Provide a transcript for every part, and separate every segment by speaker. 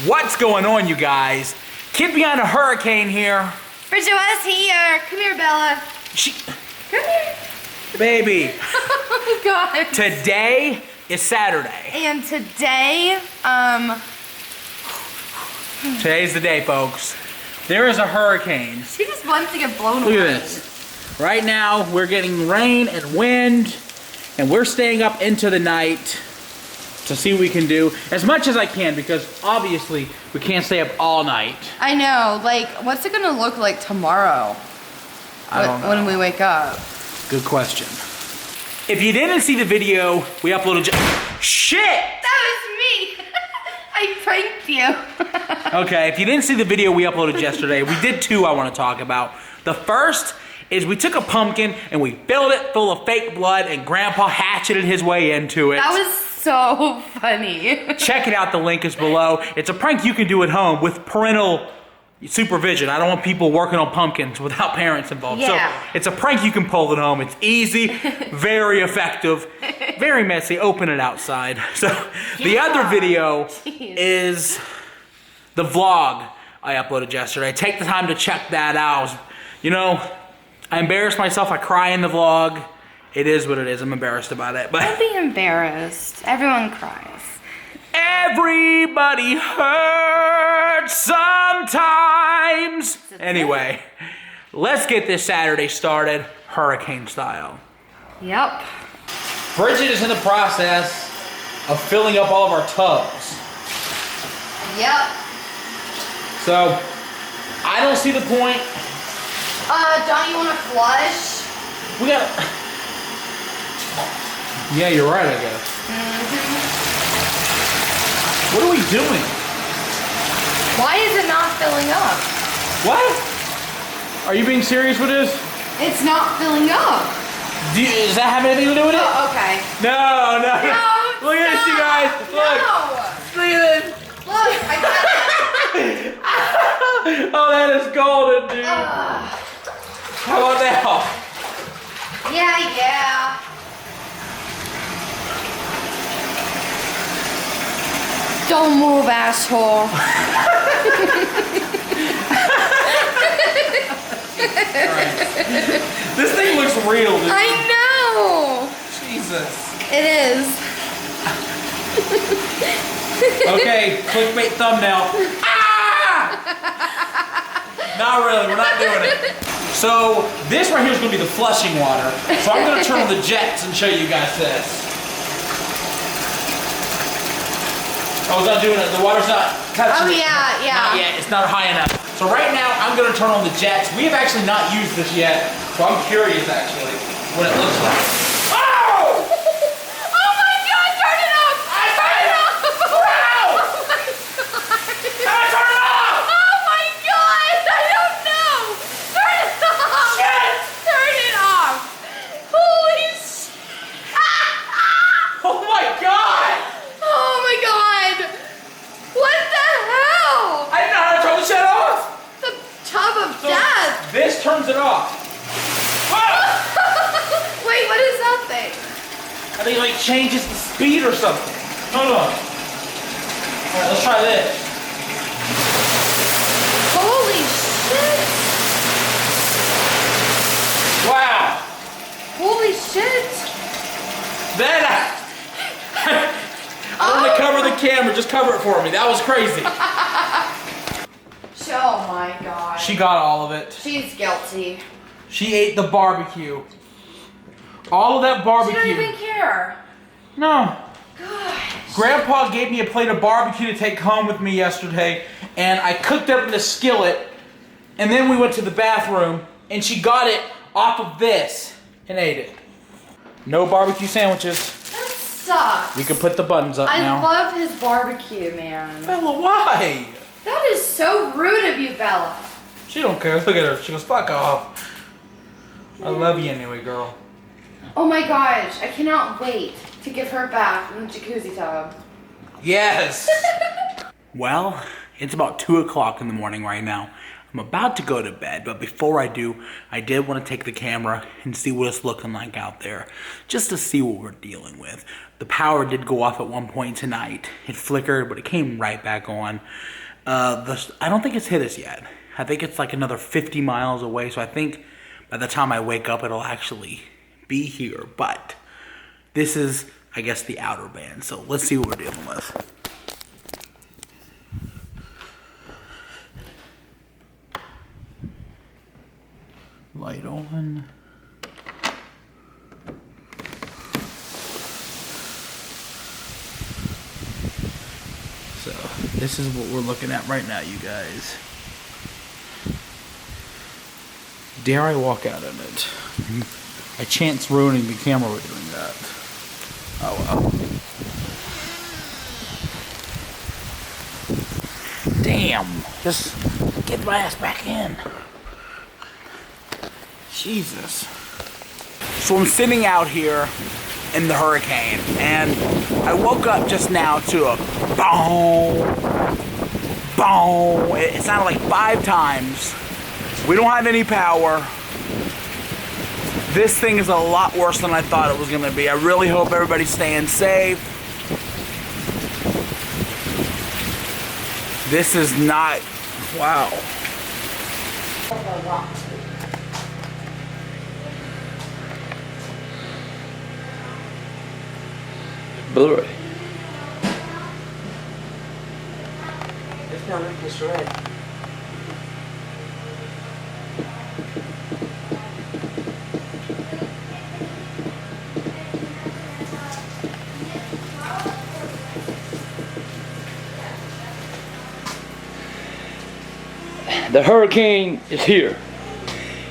Speaker 1: What's going on, you guys? Kid Behind a Hurricane here.
Speaker 2: Bridget's here. Come here, Bella. Come here.
Speaker 1: Baby.
Speaker 2: Oh my God.
Speaker 1: Today is Saturday.
Speaker 2: And today,
Speaker 1: Today's the day, folks. There is a hurricane.
Speaker 2: she just wants to get blown away.
Speaker 1: Look at this. Right now, we're getting rain and wind, and we're staying up into the night to see what we can do as much as I can, because obviously we can't stay up all night.
Speaker 2: I know. Like, what's it gonna look like tomorrow?
Speaker 1: I don't know.
Speaker 2: When we wake up.
Speaker 1: Good question. If you didn't see the video, we uploaded. Shit!
Speaker 2: That was me. I pranked you.
Speaker 1: Okay, if you didn't see the video we uploaded yesterday, we did two I want to talk about. The first is we took a pumpkin and we filled it full of fake blood, and Grandpa hatcheted his way into it.
Speaker 2: That was so funny.
Speaker 1: Check it out, the link is below. It's a prank you can do at home with parental supervision. I don't want people working on pumpkins without parents involved.
Speaker 2: Yeah.
Speaker 1: So it's a prank you can pull at home. It's easy, very effective, very messy. Open it outside. So the other video is the vlog I uploaded yesterday. Take the time to check that out. You know, I embarrassed myself. I cry in the vlog. It is what it is. I'm embarrassed about it. But
Speaker 2: Don't be embarrassed. Everyone cries.
Speaker 1: everybody hurts sometimes. Anyway, let's get this Saturday started hurricane style.
Speaker 2: Yep.
Speaker 1: Bridget is in the process of filling up all of our tubs.
Speaker 2: Yep.
Speaker 1: So, I don't see the point.
Speaker 2: Don't you want to flush?
Speaker 1: We got. Yeah, you're right, I guess. What are we doing?
Speaker 2: Why is it not filling up?
Speaker 1: What? Are you being serious with this?
Speaker 2: It's not filling up.
Speaker 1: Does that have anything to do with it?
Speaker 2: Oh, okay.
Speaker 1: No.
Speaker 2: No,
Speaker 1: Look at this, you guys. Look.
Speaker 2: No.
Speaker 1: Look at this.
Speaker 2: Look, I got it.
Speaker 1: Oh, that is golden, dude. How about now?
Speaker 2: Yeah. Don't move, asshole.
Speaker 1: This thing looks real, dude.
Speaker 2: I know.
Speaker 1: Jesus.
Speaker 2: It is.
Speaker 1: Okay, clickbait thumbnail. Ah! Not really, we're not doing it. So, this right here is going to be the flushing water. So I'm going to turn on the jets and show you guys this. Oh, it's not doing it. The water's not touching it.
Speaker 2: Yeah.
Speaker 1: Not yet. It's not high enough. So right now, I'm going to turn on the jets. We have actually not used this yet, so I'm curious, actually, what it looks like. Oh!
Speaker 2: Oh my God, turn it off! Turn it off!
Speaker 1: Wow!
Speaker 2: Oh my God!
Speaker 1: How do I turn it off?
Speaker 2: Oh my God! I don't know! Turn it off!
Speaker 1: Shit!
Speaker 2: Turn it off! Holy sh...
Speaker 1: Oh my God!
Speaker 2: Oh my God! What the hell?
Speaker 1: I didn't know how to turn the shit off.
Speaker 2: The tub of death!
Speaker 1: This turns it off. Whoa!
Speaker 2: Wait, what is that thing?
Speaker 1: I think it like changes the speed or something. Hold on. Alright, let's try this.
Speaker 2: Holy shit!
Speaker 1: Wow.
Speaker 2: Holy shit!
Speaker 1: That I want to cover the camera, just cover it for me. That was crazy.
Speaker 2: Oh my God.
Speaker 1: She got all of it.
Speaker 2: She's guilty.
Speaker 1: She ate the barbecue. All of that
Speaker 2: She
Speaker 1: barbecue.
Speaker 2: don't even care.
Speaker 1: No.
Speaker 2: Gosh.
Speaker 1: Grandpa gave me a plate of barbecue to take home with me yesterday, and I cooked up in the skillet, and then we went to the bathroom, and she got it off of this and ate it. No barbecue sandwiches.
Speaker 2: That sucks.
Speaker 1: You can put the buttons up now.
Speaker 2: I love his barbecue, man.
Speaker 1: Bella, why?
Speaker 2: That is so rude of you, Bella.
Speaker 1: She don't care. Look at her. She goes, fuck off. I love you anyway, girl.
Speaker 2: Oh my gosh, I cannot wait to give her back in the jacuzzi tub.
Speaker 1: Yes. Well, it's about 2 o'clock in the morning right now. I'm about to go to bed, but before I do, I did want to take the camera and see what it's looking like out there, just to see what we're dealing with. The power did go off at one point tonight. It flickered, but it came right back on. I don't think it's hit us yet. I think it's like another 50 miles away, so I think by the time I wake up, it'll actually be here. But this is, I guess, the outer band, so let's see what we're dealing with. Light on. So, this is what we're looking at right now, you guys. Dare I walk out in it? I chance ruining the camera with doing that. Oh well. Damn. Just get my ass back in. Jesus. So I'm sitting out here in the hurricane, and I woke up just now to a boom, boom. It sounded like 5 times. We don't have any power. This thing is a lot worse than I thought it was gonna be. I really hope everybody's staying safe. This is not, wow.
Speaker 3: Blurry. It's not like it's red. The hurricane is here.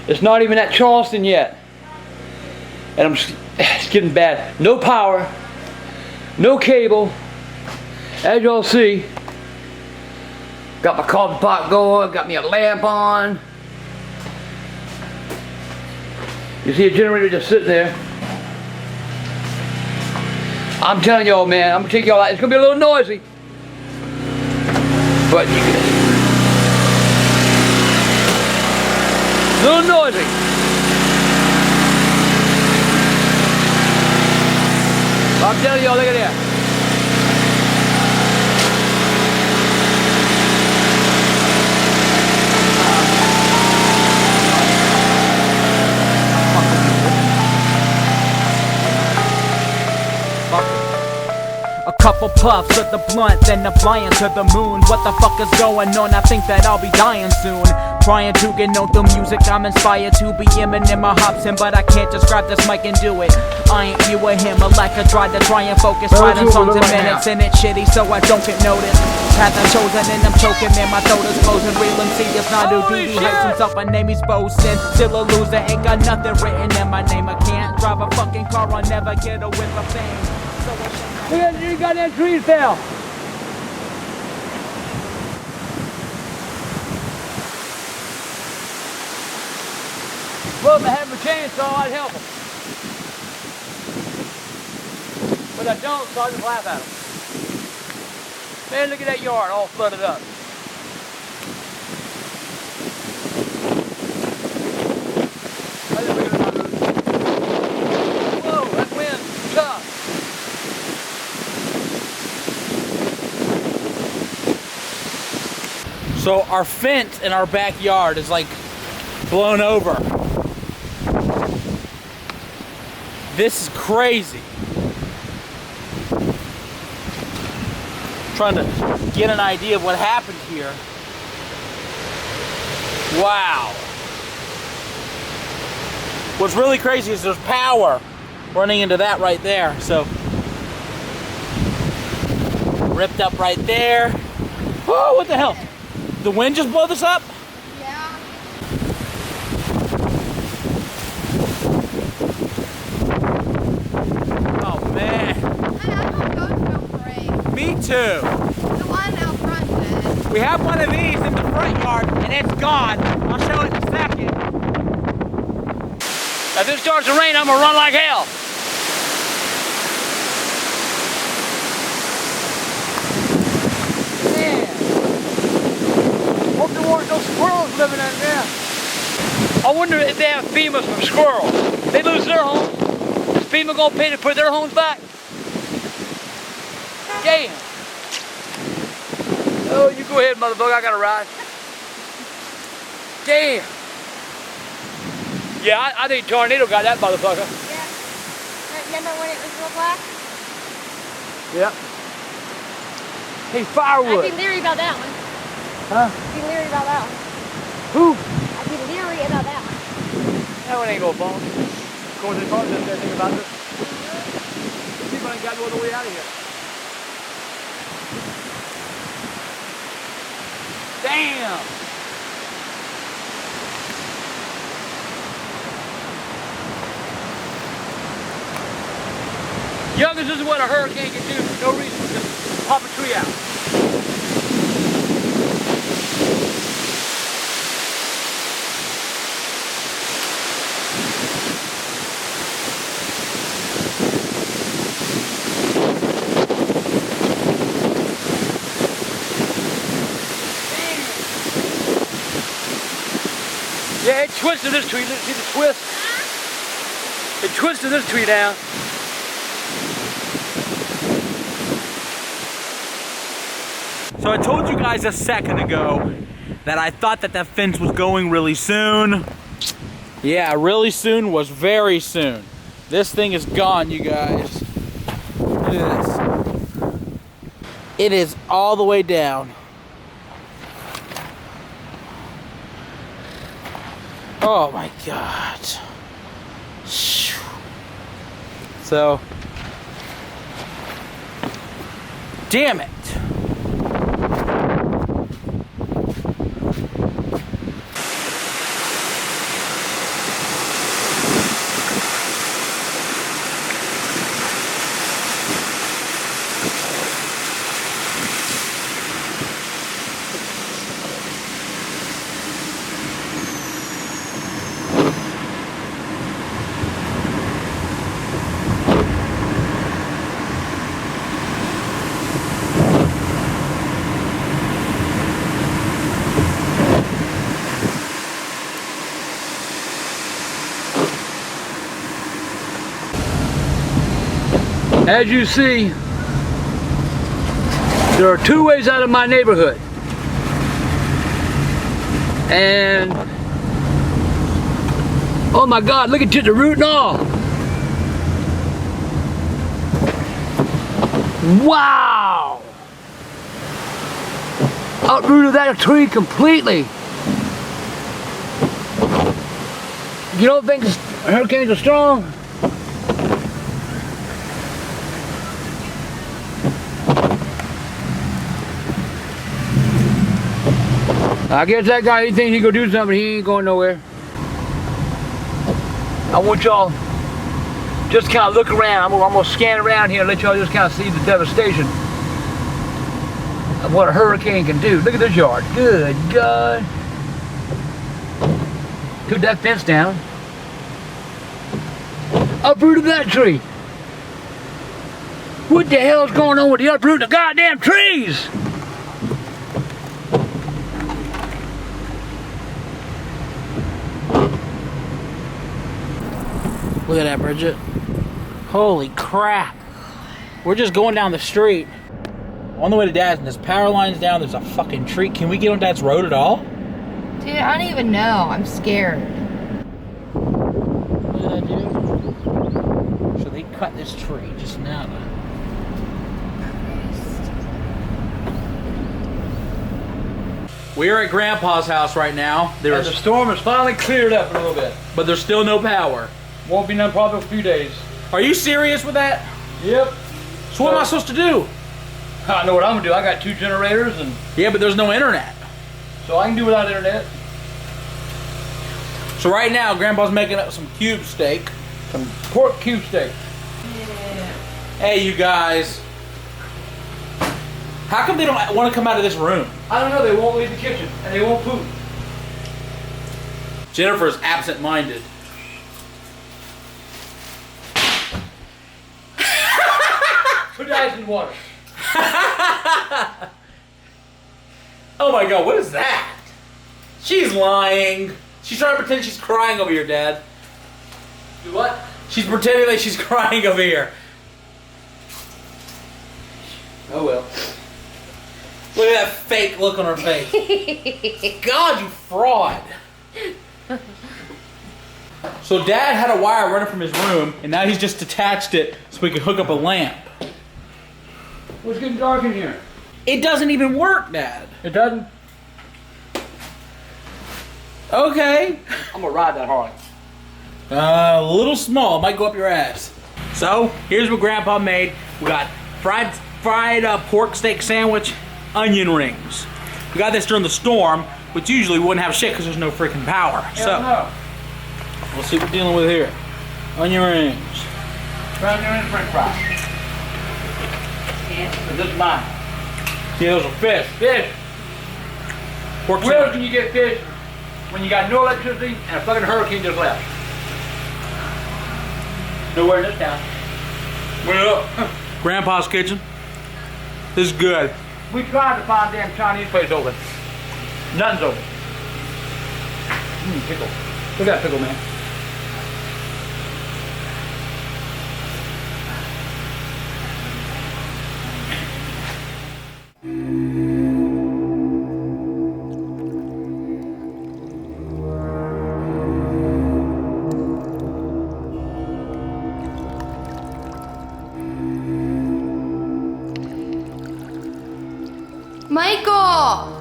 Speaker 3: It's not even at Charleston yet. And it's getting bad. No power. No cable. As y'all see, got my coffee pot going, got me a lamp on. You see a generator just sitting there. I'm telling y'all, man, I'm gonna take y'all out. It's gonna be a little noisy, but you can. A little noisy. I'm telling y'all, look at that.
Speaker 4: A couple puffs of the blunt, then I'm flying to the moon. What the fuck is going on? I think that I'll be dying soon. Trying to get know the music, I'm inspired to be Eminem or Hobson, but I can't describe this mic and do it. I ain't you or him, or like I tried to try and focus, writing songs in minutes, and it's shitty so I don't get noticed. Path I chosen and I'm choking, man, my throat is closing. Real MC is not who do he hypes himself, my name he's boasting. Still a loser, ain't got nothing written in my name. I can't drive a fucking car, I'll never get a whiff of fame. So
Speaker 3: You got that tree fell. Well, if I had my chainsaw, I'd help them. But I don't, so I just laugh at them. Man, look at that yard all flooded up. Whoa, that wind's tough.
Speaker 1: So our fence in our backyard is like blown over. This is crazy. Trying to get an idea of what happened here. Wow. What's really crazy is there's power running into that right there. So ripped up right there. Oh, what the hell? The wind just blew this up?
Speaker 2: Yeah.
Speaker 1: Oh man.
Speaker 2: I'm gonna go to a parade.
Speaker 1: Me too.
Speaker 2: The one out front did.
Speaker 1: We have one of these in the front yard and it's gone. I'll show it in a second.
Speaker 3: If it starts to rain, I'm gonna run like hell. Man. Hope there weren't no squirrels living in there. I wonder if they have FEMA from squirrels. They lose their home. Is FEMA gonna pay to put their homes back? Damn. Oh, you go ahead, motherfucker. I gotta ride. Damn. Yeah, I think Tornado got that motherfucker.
Speaker 5: Yeah. Remember when it was real black?
Speaker 3: Yep. Hey, firewood.
Speaker 5: I'd be leery about that one.
Speaker 3: Huh?
Speaker 5: I'd be leery about that one.
Speaker 3: Who?
Speaker 5: I'd be leery about that one.
Speaker 3: That one ain't gonna fall. Of course, they probably doesn't think about this. See if I can get all the way out of here. Damn! Youngest, this is what a hurricane can do for no reason. Just pop a tree out. Yeah, it twisted this tree. See the twist? It twisted this tree down.
Speaker 1: So I told you guys a second ago that I thought that fence was going really soon. Yeah, really soon was very soon. This thing is gone, you guys. Look at this. It is all the way down. Oh my God. So, damn it.
Speaker 3: As you see, there are two ways out of my neighborhood. And, oh my God, look at just the root and all. Wow! Uprooted that tree completely. You don't think hurricanes are strong? I guess that guy, he thinks he gonna do something, he ain't going nowhere. I want y'all just kind of look around. I'm gonna scan around here and let y'all just kind of see the devastation of what a hurricane can do. Look at this yard. Good God. Took that fence down. Uprooted that tree. What the hell's going on with the uprooting of goddamn trees?
Speaker 1: Look at that, Bridget. Holy crap. We're just going down the street. On the way to Dad's, and there's power lines down, there's a fucking tree. Can we get on Dad's road at all?
Speaker 2: Dude, I don't even know. I'm scared.
Speaker 1: Look at that, dude. So they cut this tree just now. We are at Grandpa's house right now.
Speaker 3: And the storm has finally cleared up a little bit.
Speaker 1: But there's still no power.
Speaker 3: Won't be none probably for a few days.
Speaker 1: Are you serious with that?
Speaker 3: Yep.
Speaker 1: So what am I supposed to do?
Speaker 3: I know what I'm gonna do. I got 2 generators, and
Speaker 1: Yeah, but there's no internet.
Speaker 3: so I can do without internet.
Speaker 1: So right now, Grandpa's making up some cube steak.
Speaker 3: Some pork cube steak.
Speaker 1: Hey, you guys. How come they don't want to come out of this room?
Speaker 3: I don't know. They won't leave the kitchen, and they won't poop.
Speaker 1: Jennifer's absent-minded.
Speaker 3: Put the ice in water.
Speaker 1: Oh my God, what is that? She's lying. She's trying to pretend she's crying over here, Dad.
Speaker 3: Do what?
Speaker 1: She's pretending like she's crying over here.
Speaker 3: Oh well.
Speaker 1: Look at that fake look on her face. God, you fraud. So Dad had a wire running from his room, and now he's just detached it so we can hook up a lamp.
Speaker 3: Well, it's getting dark in here.
Speaker 1: It doesn't even work, Dad.
Speaker 3: It doesn't?
Speaker 1: Okay.
Speaker 3: I'm gonna ride that hard.
Speaker 1: A little small, might go up your ass. So, here's what Grandpa made. We got fried pork steak sandwich, onion rings. We got this during the storm, which usually wouldn't have shit because there's no freaking power. So, we'll see what we're dealing with here. Onion rings.
Speaker 3: Onion rings, french fries. This is mine.
Speaker 1: Yeah, those are fish.
Speaker 3: Fish.
Speaker 1: Pork
Speaker 3: Where
Speaker 1: sandwich.
Speaker 3: can you get fish when you got no electricity and a fucking hurricane just left? Nowhere in this town.
Speaker 1: Well, Grandpa's kitchen. This is good.
Speaker 3: We tried to find a damn Chinese place open. Nothing's open. Pickle. Look at that pickle, man.
Speaker 2: Michael!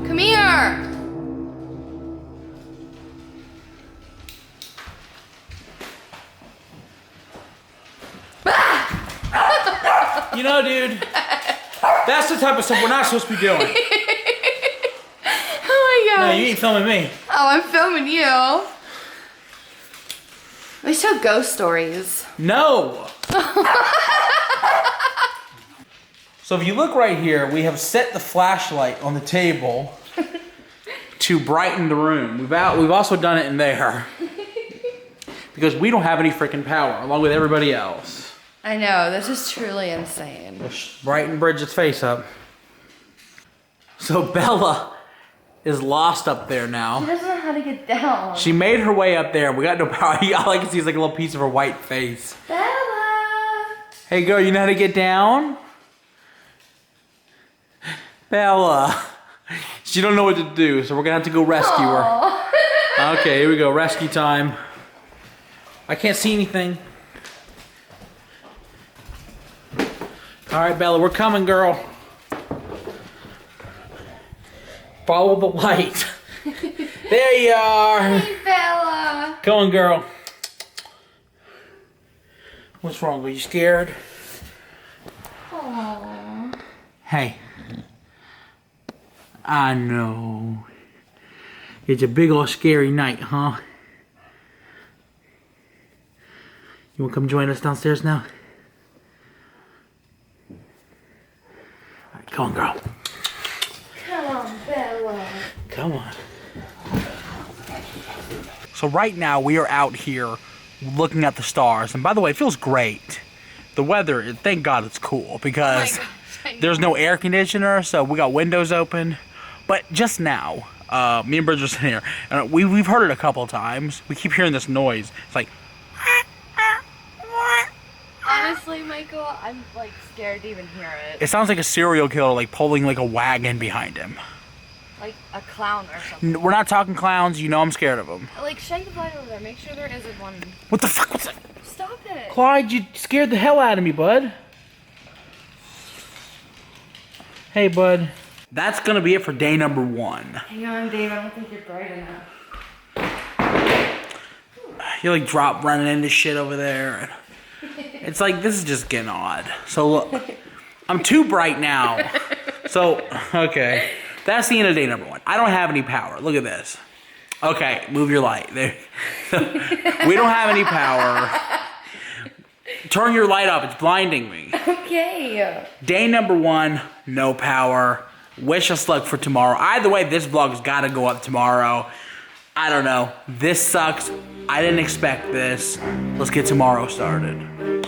Speaker 2: Come here!
Speaker 1: You know, dude, that's the type of stuff we're not supposed to be doing.
Speaker 2: Oh my
Speaker 1: No,
Speaker 2: gosh.
Speaker 1: you ain't filming me.
Speaker 2: Oh, I'm filming you. We tell ghost stories.
Speaker 1: No. So if you look right here, we have set the flashlight on the table to brighten the room. We've also done it in there because we don't have any freaking power, along with everybody else.
Speaker 2: I know, this is truly insane.
Speaker 1: Let's brighten Bridget's face up. So Bella is lost up there
Speaker 2: She
Speaker 1: now.
Speaker 2: doesn't know how to get down.
Speaker 1: She made her way up there. We got no power. All I can see is like a little piece of her white face.
Speaker 2: Bella!
Speaker 1: Hey girl, you know how to get down? Bella. She don't know what to do, so we're gonna have to go rescue her.
Speaker 2: Aw.
Speaker 1: Okay, here we go, rescue time. I can't see anything. All right, Bella, we're coming, girl. Follow the light. There you are.
Speaker 2: Hey, Bella!
Speaker 1: Come on, girl. What's wrong? Are you scared?
Speaker 2: Aww.
Speaker 1: Hey. I know. It's a big old scary night, huh? You wanna come join us downstairs now? Alright, come on, girl.
Speaker 2: Come on, Bella.
Speaker 1: Come on. So right now we are out here looking at the stars, and by the way, it feels great. The weather, thank God it's cool because
Speaker 2: Oh my gosh,
Speaker 1: there's no air conditioner, so we got windows open. But just now, me and Bridget are sitting here, and we've heard it a couple of times. We keep hearing this noise. It's like,
Speaker 2: Honestly, Michael, I'm like scared to even hear it.
Speaker 1: it sounds like a serial killer like pulling like a wagon behind him.
Speaker 2: Like a clown or something.
Speaker 1: We're not talking clowns, you know I'm scared of them.
Speaker 2: Like, shake the light over there. Make sure there isn't one.
Speaker 1: What the fuck was that?
Speaker 2: Stop it.
Speaker 1: Clyde, you scared the hell out of me, bud. Hey, bud. That's gonna be it for day number 1.
Speaker 2: Hang on, Dave. I don't think you're bright enough.
Speaker 1: You like drop running into shit over there. It's like, this is just getting odd. So look, I'm too bright now. So, okay. That's the end of day number 1. I don't have any power. Look at this. Okay, move your light. There. We don't have any power. Turn your light up. It's blinding me.
Speaker 2: Okay.
Speaker 1: Day number 1, no power. Wish us luck for tomorrow. Either way, this vlog's got to go up tomorrow. I don't know. This sucks. I didn't expect this. Let's get tomorrow started.